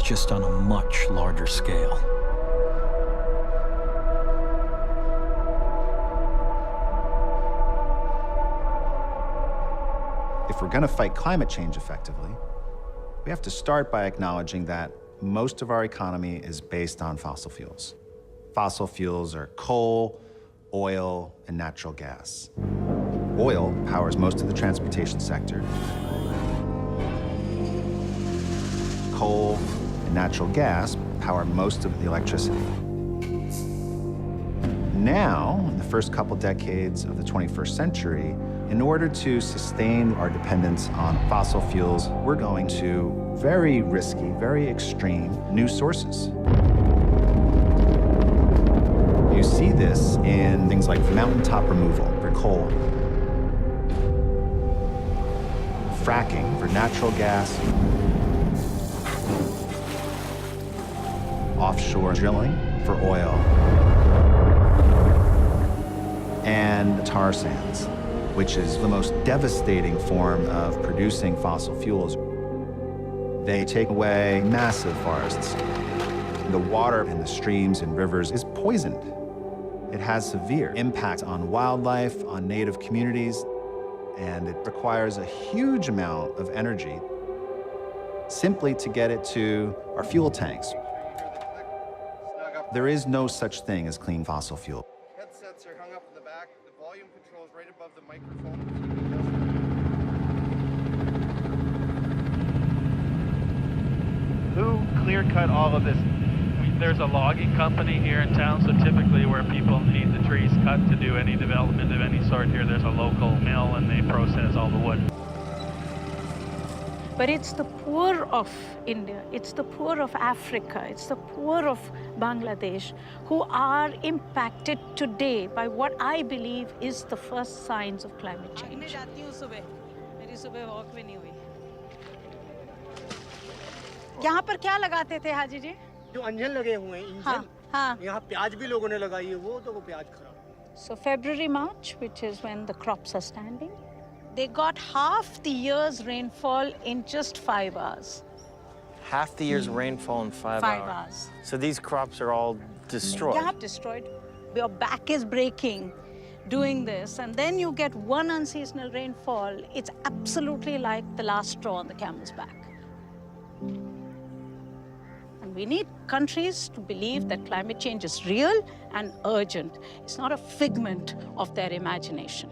just on a much larger scale. If we're going to fight climate change effectively, we have to start by acknowledging that most of our economy is based on fossil fuels. Fossil fuels are coal, oil, and natural gas. Oil powers most of the transportation sector. Coal and natural gas power most of the electricity. Now, in the first couple decades of the 21st century, in order to sustain our dependence on fossil fuels, we're going to very risky, very extreme new sources. You see this in things like mountaintop removal for coal, fracking for natural gas, offshore drilling for oil, and tar sands, which is the most devastating form of producing fossil fuels. They take away massive forests. The water in the streams and rivers is poisoned. It has severe impact on wildlife, on native communities, and it requires a huge amount of energy simply to get it to our fuel tanks. There is no such thing as clean fossil fuel. Headsets are hung up in the back. The volume control is right above the microphone. Who clear-cut all of this? There's a logging company here in town, so typically where people need the trees cut to do any development of any sort here, there's a local mill and they process all the wood. But it's the poor of India, it's the poor of Africa, it's the poor of Bangladesh who are impacted today by what I believe is the first signs of climate change. यहाँ पर क्या लगाते थे हाजी जी? जो अंजन लगे हुए हैं engine, हाँ. यहाँ प्याज भी लोगों ने लगाई है, वो तो प्याज खराब। So February, March, which is when the crops are standing, they got half the year's rainfall in just 5 hours. Half the year's rainfall in 5 hours. So these crops are all destroyed? Yeah, destroyed. Your back is breaking doing this, and then you get one unseasonal rainfall. It's absolutely like the last straw on the camel's back. And we need countries to believe that climate change is real and urgent. It's not a figment of their imagination.